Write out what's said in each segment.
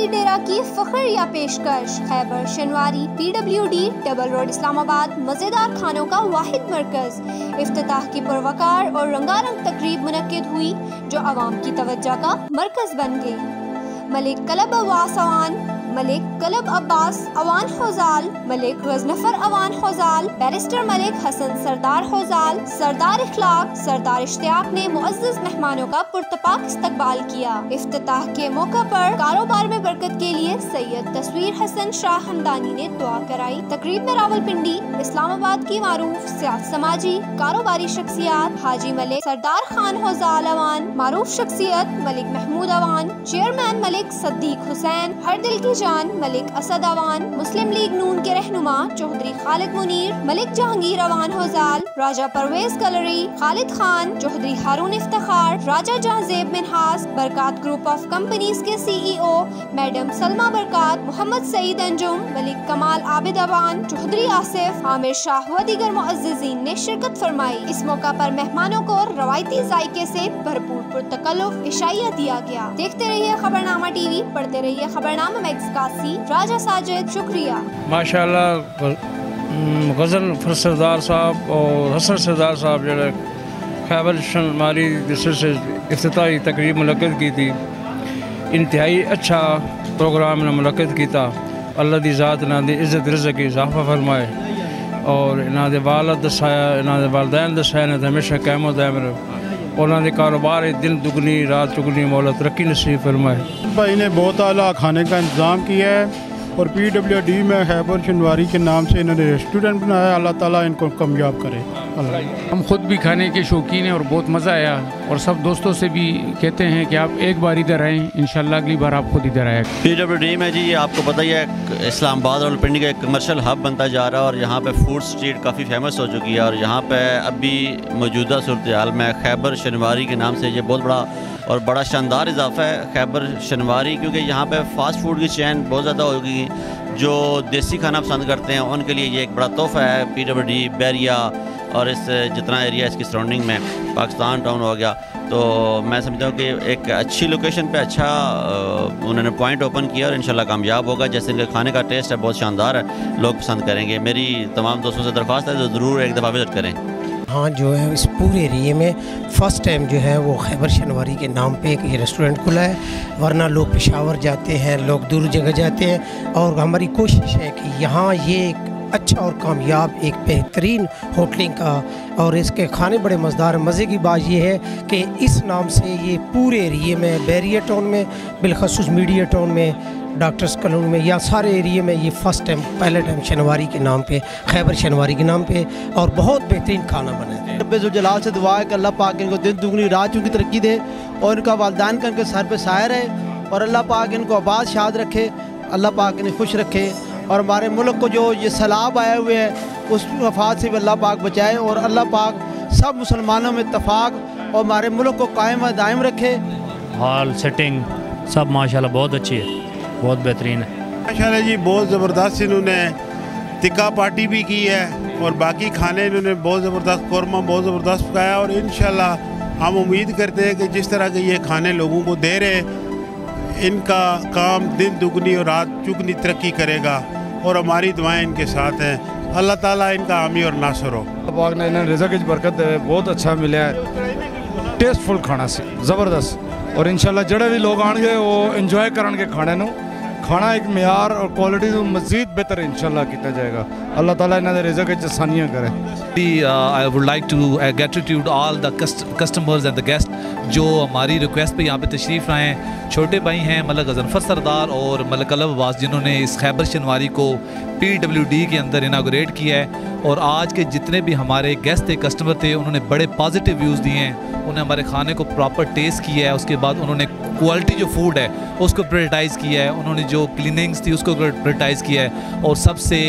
قبائلی ڈیرہ کی فخریہ پیشکش، خیبر شنواری PWD ڈبل روڈ اسلام آباد مزیدار کھانوں کا واحد مرکز۔ افتتاح کی پروکار اور رنگارنگ تقریب منعقد ہوئی جو عوام کی توجہ کا مرکز بن گئی۔ ملک کلب عواس اوان، ملک کلب عباس اوان خوزال، ملک غزنفر اوان خوزال، بیرسٹر ملک حسن سردار خوزال، سردار اخلاق سردار اشتیاق نے معزز مہمانوں کا پرتپاک استقبال کیا۔ افتتاح کے موقع پر کاروبار میں برکت کے لیے سید تصویر حسن شاہ ہمدانی نے دعا کرائی۔ تقریب میں راولپنڈی اسلام آباد کی معروف سماجی کاروباری شخصیات حاجی ملک سردار خان خوزال اوان، معروف شخصیت ملک محمود اوان، چیئرمین ملک صدیق حسین، ہر دل کی جان ملک اسد اوان، مسلم لیگ نون کے رہنما چودھری خالد منیر، ملک جہانگیر اوان خوزال، راجہ پرویز کلری، خالد خان، چودھری ہارون افتخار، راجہ جہانزیب منہاس، برکات گروپ آف کمپنیز کے CEO میڈم سلمہ برکات، محمد سعید انجم، ملک کمال عابد اوان، چودھری آصف، عامر شاہ و دیگر معززین نے شرکت فرمائی۔ اس موقع پر مہمانوں کو روایتی ذائقے سے بھرپور پرتکلف عشائیہ دیا گیا۔ دیکھتے رہیے خبرنامہ ٹی وی، پڑھتے رہیے خبرنامہ میں اسکاسی، راجہ ساجد، شکریہ۔ ماشاءاللہ غزل سردار صاحب اور حسن سردار صاحب جو خیبر شمالی ڈسٹرکٹ سے افتتاحی تقریب منعقد کی تھی، انتہائی اچھا پروگرام نے منعقد کیا۔ اللہ دی ذات انہاں دی عزت رزق کی اضافہ فرمائے اور انہاں دے والد دسایا، انہاں دے والدین دسایا نے ہمیشہ قائم و دائم رہے، انہاں دے کاروبار دن دگنی رات چگنی مولا ترقی نصیب فرمائے۔ بھائی نے بہت اعلیٰ کھانے کا انتظام کیا ہے اور PWD میں خیبر شنواری کے نام سے انہوں نے ریسٹورنٹ بنایا۔ اللہ تعالیٰ ان کو کامیاب کرے۔ ہم خود بھی کھانے کے شوقین ہیں اور بہت مزہ آیا، اور سب دوستوں سے بھی کہتے ہیں کہ آپ ایک بار ادھر آئیں، انشاءاللہ اگلی بار آپ خود ادھر آئیں۔ PWD میں جی آپ کو پتہ ہی ہے اسلام آباد اور راولپنڈی کا ایک کمرشل ہب بنتا جا رہا ہے، اور یہاں پہ فوڈ اسٹریٹ کافی فیمس ہو چکی ہے، اور یہاں پہ ابھی موجودہ صورتحال میں خیبر شنواری کے نام سے یہ بہت بڑا شاندار اضافہ ہے خیبر شنواری، کیونکہ یہاں پہ فاسٹ فوڈ کی چین بہت زیادہ ہو گئی۔ جو دیسی کھانا پسند کرتے ہیں ان کے لیے یہ ایک بڑا تحفہ ہے۔ PWD بیریا اور اس جتنا ایریا اس کی سراؤنڈنگ میں پاکستان ٹاؤن ہو گیا، تو میں سمجھتا ہوں کہ ایک اچھی لوکیشن پہ اچھا انہوں نے پوائنٹ اوپن کیا اور انشاءاللہ کامیاب ہوگا۔ جیسے ان کے کھانے کا ٹیسٹ ہے بہت شاندار ہے، لوگ پسند کریں گے۔ میری تمام دوستوں سے درخواست ہے تو ضرور ایک دفعہ وزٹ کریں۔ ہاں جو ہے اس پورے ایریے میں فرسٹ ٹائم جو ہے وہ خیبر شنواری کے نام پہ ایک یہ ریسٹورنٹ کھلا ہے، ورنہ لوگ پشاور جاتے ہیں، لوگ دور جگہ جاتے ہیں، اور ہماری کوشش ہے کہ یہاں یہ ایک اچھا اور کامیاب ایک بہترین ہوٹلنگ کا، اور اس کے کھانے بڑے مزیدار۔ مزے کی بات یہ ہے کہ اس نام سے یہ پورے ایریے میں، بیریا ٹاؤن میں، بالخصوص میڈیا ٹاؤن میں، ڈاکٹرز کالونی میں، یا سارے ایریے میں یہ فرسٹ ٹائم پہلے ٹائم شنواری کے نام پہ، خیبر شنواری کے نام پہ، اور بہت بہترین کھانا بنا ہے۔ رب ذوالجلال سے دعا ہے کہ اللہ پاک ان کو دن دگنی رات چونکہ ترقی دے، اور ان کا والدین کا ان کے سر پہ سایہ رہے، اور اللہ پاک ان کو آباد شاد رکھے، اللہ پاک انہیں خوش رکھے، اور ہمارے ملک کو جو یہ سیلاب آئے ہوئے ہیں اس وفات سے بھی اللہ پاک بچائے، اور اللہ پاک سب مسلمانوں میں اتفاق اور ہمارے ملک کو قائم و دائم رکھے۔ ہال سیٹنگ سب ماشاءاللہ بہت اچھی ہے، بہت بہترین ہے ماشاءاللہ جی۔ بہت زبردست انہوں نے ٹکا پارٹی بھی کی ہے، اور باقی کھانے انہوں نے بہت زبردست، قورمہ بہت زبردست پکایا، اور انشاءاللہ ہم امید کرتے ہیں کہ جس طرح کے یہ کھانے لوگوں کو دے رہے ہیں، ان کا کام دن دگنی اور رات چگنی ترقی کرے گا، اور ہماری دعائیں ان کے ساتھ ہیں۔ اللہ تعالیٰ ان کا حامی اور ناصر ہو۔ پاک نے انہیں رزق کی برکت دے، بہت اچھا ملیا ہے، ٹیسٹ فل کھانا سی زبردست، اور انشاءاللہ جڑے بھی لوگ آن گے وہ انجوائے کرن گے کھانے نو۔ کھانا ایک معیار اور کوالٹی تو مزید بہتر انشاءاللہ کیا جائے گا۔ اللہ تعالیٰ انہوں نے رزق کی آسانیاں کرے۔ I would like to gratitude all the customers and the guests جو ہماری ریکویسٹ پہ یہاں پہ تشریف لائے ہیں۔ چھوٹے بھائی ہیں ملک غزنفر سردار اور ملک کلب عباس، جنہوں نے اس خیبر شنواری کو PWD کے اندر اناگوریٹ کیا ہے، اور آج کے جتنے بھی ہمارے گیسٹ تھے، کسٹمر تھے، انہوں نے بڑے پازیٹیو ویوز دیے ہیں، انہوں نے ہمارے کھانے کو پراپر ٹیسٹ کیا ہے، اس کے بعد انہوں نے کوالٹی جو فوڈ ہے اس کو پریورٹائز کیا ہے، انہوں نے جو کلیننگس تھی اس کو پریورٹائز کیا ہے، اور سب سے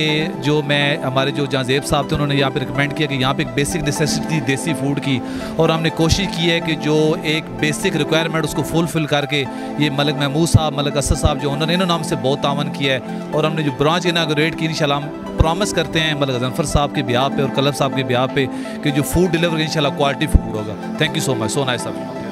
جو میں ہمارے جو جہانزیب صاحب تھے انہوں نے یہاں پہ ریکمینڈ کیا کہ یہاں پہ ایک بیسک نیسیسٹی دیسی فوڈ کی، اور ہم نے کوشش کی ہے کہ جو ایک بیسک ریکوائرمنٹ اس کو فل کر کے یہ ملک محمود صاحب، ملک اسد صاحب جو انہوں نے ہم سے بہت تعاون کیا ہے، اور ہم نے جو برانچ اناگوریٹ کی انشاءاللہ ہم پرومس کرتے ہیں ملک غزنفر صاحب کے بیاہ پہ اور کلب صاحب کے بیاہ پہ کہ جو فوڈ ڈیلیور انشاءاللہ کوالٹی فوڈ ہوگا۔ Thank you so much, so nice of you.